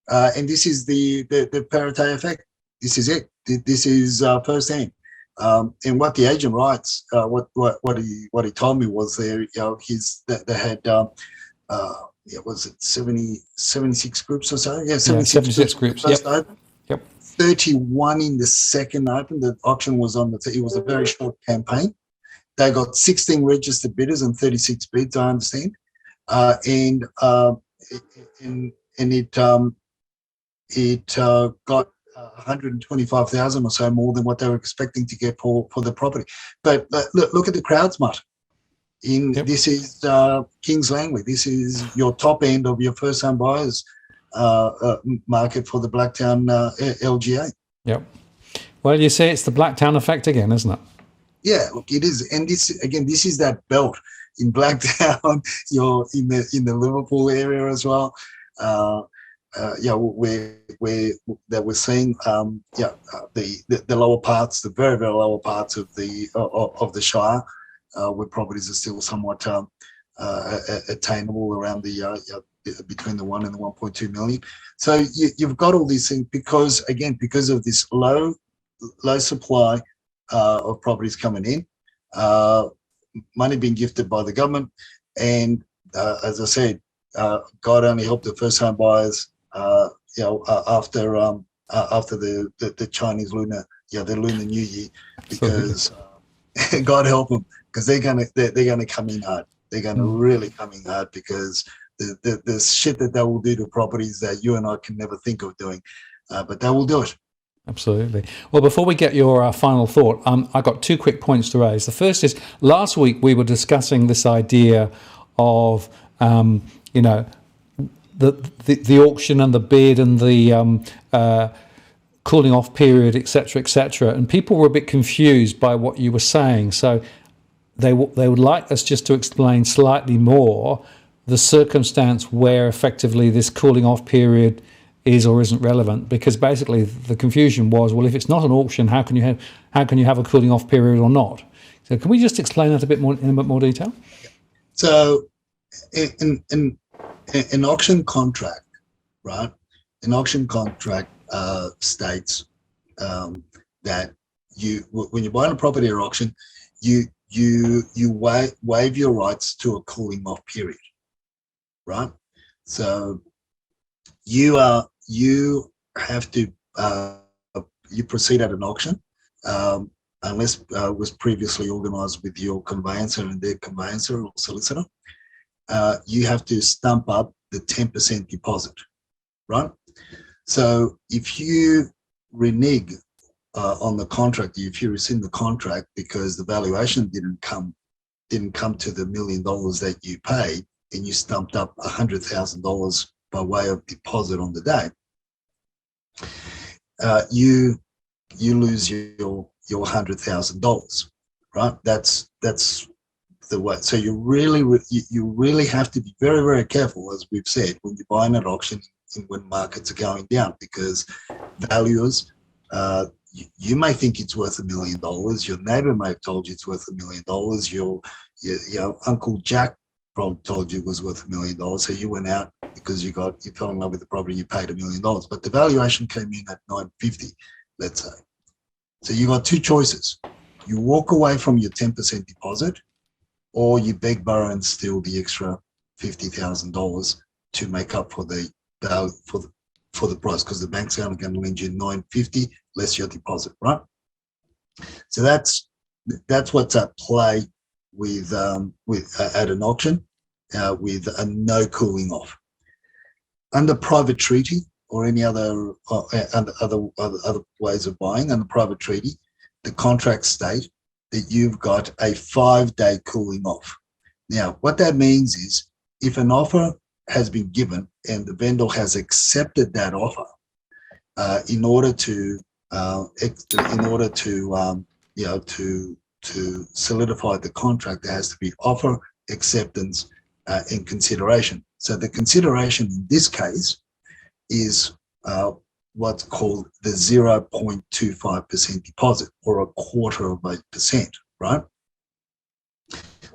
and this is the Parita Effect. This is it. This is firsthand. And what the agent writes, what he told me was they had was it 76 groups or so? Yeah, 76 groups. Yep. 31 in the second open. The auction was it was a very short campaign. They got 16 registered bidders and 36 bids, I understand. And it got 125,000 or so more than what they were expecting to get for the property. But look at the crowds, Mutt. This is Kings Langley. This is your top end of your first-home buyers market for the Blacktown LGA. Yep. Well, you say it's the Blacktown effect again, isn't it? Yeah, look, it is. And this is that belt in Blacktown. You're in the Liverpool area as well. Where we're seeing the lower parts, the very, very lower parts of the Shire, where properties are still somewhat attainable around between the 1 and the 1.2 million. So you've got all these things because of this low supply of properties coming in, money being gifted by the government, and as I said, God only helped the first home buyers. After the Chinese Lunar New Year, because God help them, because they're gonna come in hard. They're gonna really come in hard because the shit that they will do to properties that you and I can never think of doing, but they will do it. Absolutely. Well, before we get your final thought, I've got 2 quick points to raise. The first is, last week we were discussing this idea of the auction and the bid and the cooling off period, etc., and people were a bit confused by what you were saying. So they would like us just to explain slightly more the circumstance where effectively this cooling off period is or isn't relevant, because basically the confusion was, well, if it's not an auction, how can you have a cooling off period or not? So can we just explain that in a bit more detail? So in an auction contract, right? An auction contract states that when you're buying a property at auction, you waive your rights to a cooling off period, right? So you have to you proceed at an auction unless it was previously organised with your conveyancer and their conveyancer or solicitor. You have to stump up the 10% deposit, right? So if you renege on the contract, if you rescind the contract because the valuation didn't come to the $1 million that you paid, and you stumped up $100,000 by way of deposit on the day, you lose your $100,000, right? That's the way. So you really have to be very, very careful, as we've said, when you're buying at auction and when markets are going down, because valuers, you may think it's worth $1 million. Your neighbor may have told you it's worth $1 million. Your Uncle Jack probably told you it was worth $1 million. So you went out because you fell in love with the property, you paid $1 million, but the valuation came in at $950, let's say. So you got 2 choices. You walk away from your 10% deposit, or you beg, borrow, and steal the extra $50,000 to make up for the value for the price, because the bank's only going to lend you $950 less your deposit, right? So that's what's at play with at an auction with a no cooling off. Under private treaty or any other ways of buying, under private treaty, the contracts state that you've got a 5-day cooling off. Now, what that means is if an offer has been given and the vendor has accepted that offer, in order to to solidify the contract, there has to be offer, acceptance, and consideration. So the consideration in this case is what's called the 0.25% deposit, or 0.25%, right?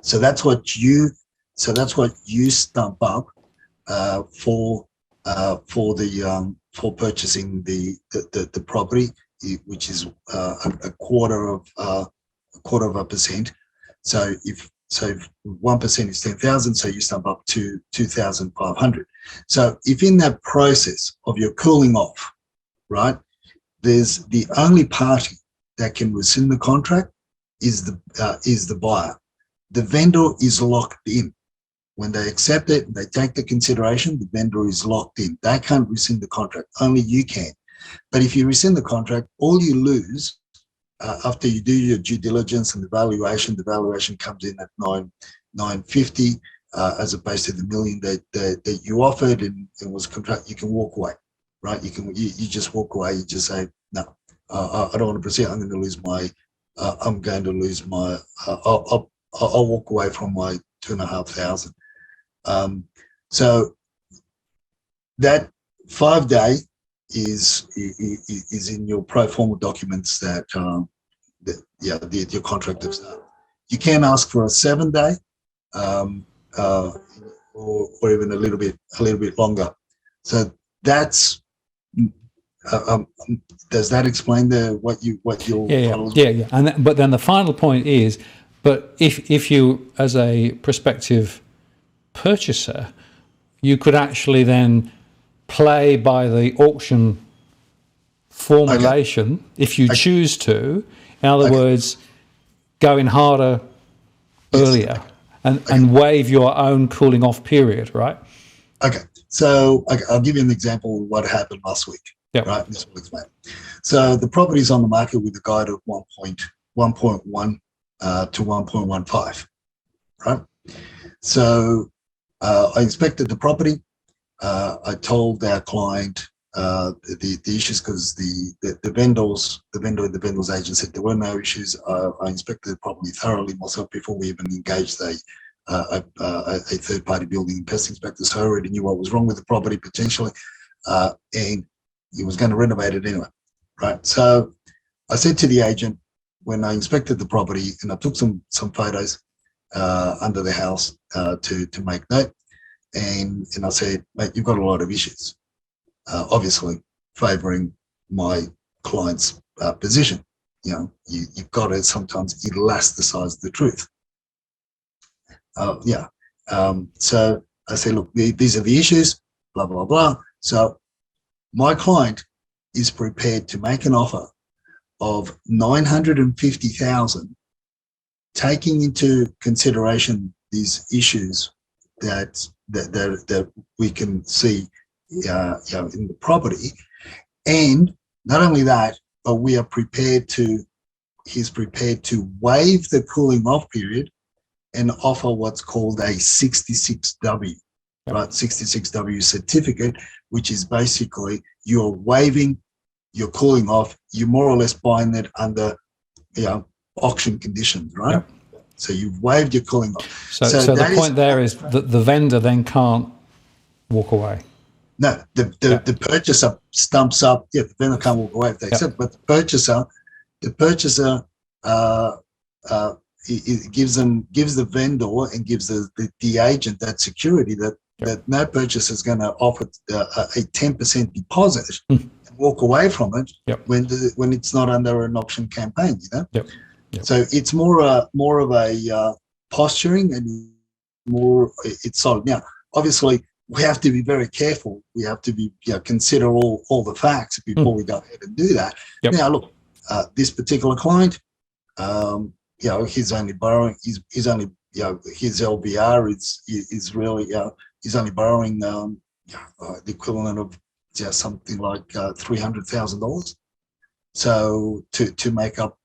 So that's what you stump up for purchasing the property, which is a quarter of a percent. So if 1% is 10,000, so you stump up to 2,500. So if in that process of your cooling off, right, there's the only party that can rescind the contract is the buyer. The vendor is locked in. When they accept it, they take the consideration, the vendor is locked in. They can't rescind the contract, only you can. But if you rescind the contract, all you lose, after you do your due diligence and the valuation comes in at 950, as opposed to the million that you offered and was contract, you can walk away, right? You just walk away. You just say, no, I don't want to proceed. I'm going to lose my, I'll walk away from my 2,500. So that 5 day is in your pro forma documents that your contract has done. You can ask for a 7 day, or even a little bit longer. So that's does that explain what your yeah. And but then the final point is, but if you, as a prospective purchaser, you could actually then play by the auction formulation if you choose to. In other words, go in harder earlier and waive your own cooling off period, right? Okay. So I'll give you an example of what happened last week. Yep. Right. This will explain. So the property is on the market with a guide of 1.1 to 1.15. Right. So I inspected the property. I told our client the issues, because the vendor's agent said there were no issues. I inspected the property thoroughly myself before we even engaged a third-party building and pest inspector, so I already knew what was wrong with the property potentially, and he was going to renovate it anyway, right? So I said to the agent, when I inspected the property, and I took some photos under the house to make note, and I said, mate, you've got a lot of issues, obviously favouring my client's position. You know, you've got to sometimes elasticize the truth. So I say, look, these are the issues, blah, blah, blah. So my client is prepared to make an offer of 950,000, taking into consideration these issues that we can see in the property. And not only that, but he's prepared to waive the cooling off period and offer what's called a 66W, right? 66W certificate, which is basically you're waiving your cooling off. You're more or less buying it under auction conditions, right? Yep. So you've waived your cooling off. So the point there is that the vendor then can't walk away. No, the purchaser stumps up. Yeah, the vendor can't walk away if they accept, but the purchaser it gives the vendor and gives the agent that security that no purchaser is going to offer a 10% deposit and walk away from it when it's not under an auction campaign, you know. Yep. So it's more of a posturing, and it's solid. Now, obviously, we have to be very careful. We have to be consider all the facts before we go ahead and do that. Yep. Now, look, this particular client, he's only borrowing. He's only his LVR is really he's only borrowing the equivalent of something like $300,000. So to make up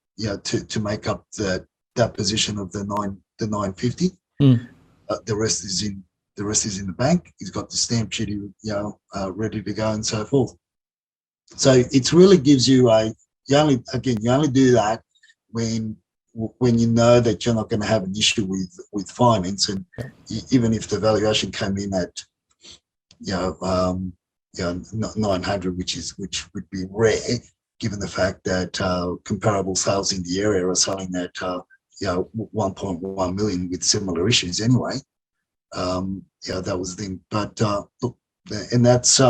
to make up that position of the 950, the rest is in the rest is in the bank. He's got the stamp duty, ready to go and so forth. So it really gives you you only do that when you know that you're not going to have an issue with finance, and even if the valuation came in at 900, which would be rare, given the fact that comparable sales in the area are selling at 1.1 million with similar issues anyway. That was the thing. But look, and that's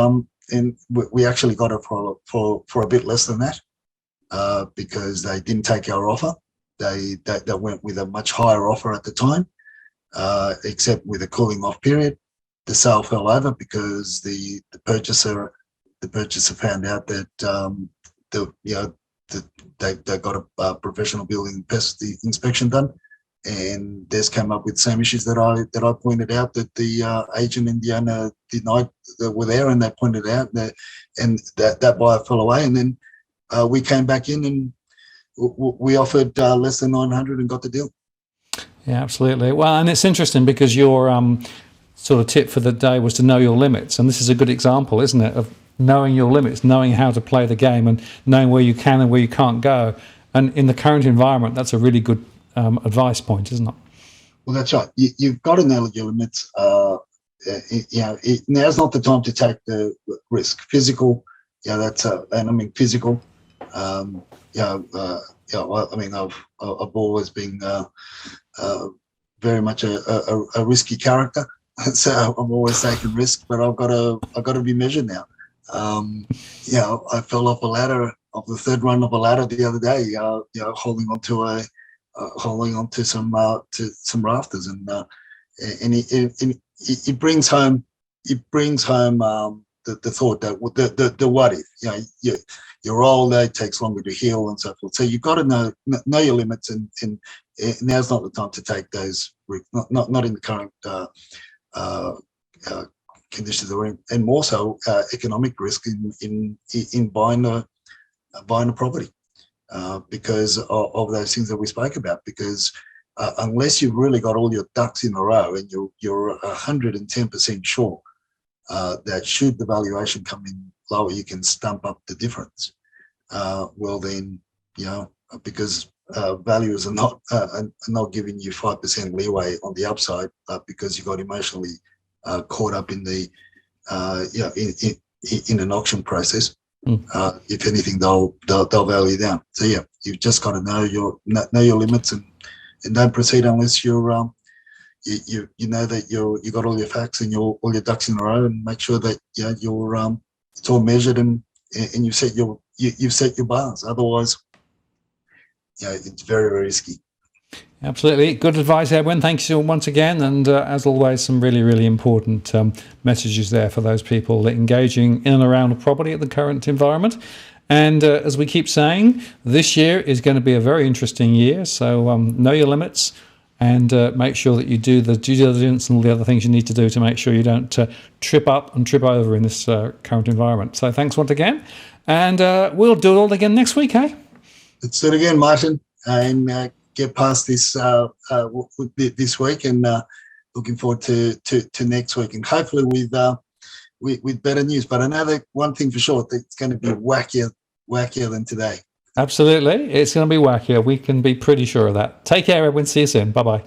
and we actually got it for a bit less than that, because they didn't take our offer. They went with a much higher offer at the time, except with a cooling off period. The sale fell over because the purchaser found out that they got a professional building pest inspection done, and this came up with the same issues that I pointed out, that the agent and the owner denied that were there, and they pointed out and that buyer fell away, and then we came back in and we offered less than 900 and got the deal. Yeah, absolutely. Well, and it's interesting because your sort of tip for the day was to know your limits, and this is a good example, isn't it, of knowing your limits, knowing how to play the game, and knowing where you can and where you can't go. And in the current environment, that's a really good advice point, isn't it? Well, that's right. You've got to know your limits. Now's not the time to take the risk. Physical, that's and I mean physical. I've always been very much a risky character, so I've always taken risk. But I've got to be measured now. I fell off a ladder, of the third run of a ladder the other day. Holding onto some rafters, and it brings home the thought that the what if, you're older, it takes longer to heal and so forth. So you've got to know your limits, and now's not the time to take those risks. Not in the current conditions that we're in, and more so economic risk in buying a property, because of those things that we spoke about. Because unless you've really got all your ducks in a row and you're 110% sure that should the valuation come in lower, you can stump up the difference. Well, then, because valuers are not giving you 5% leeway on the upside, because you got emotionally caught up in the in an auction process. If anything, they'll value down. So you've just got to know your limits, and don't proceed unless you're you know that you got all your facts and all your ducks in a row, and make sure that you're it's all measured, and you've set your bars. Otherwise, it's very, very risky. Absolutely. Good advice, Edwin. Thanks once again. And as always, some really, really important messages there for those people engaging in and around a property at the current environment. And as we keep saying, this year is going to be a very interesting year. So know your limits, and make sure that you do the due diligence and all the other things you need to do to make sure you don't trip up and trip over in this current environment. So thanks once again. And we'll do it all again next week, eh? Let's do it again, Martin. And get past this this week, and looking forward to next week, and hopefully with better news. But I know that one thing for sure, that it's going to be wackier than today. Absolutely, it's going to be wackier. We can be pretty sure of that. Take care, everyone. See you soon. Bye bye.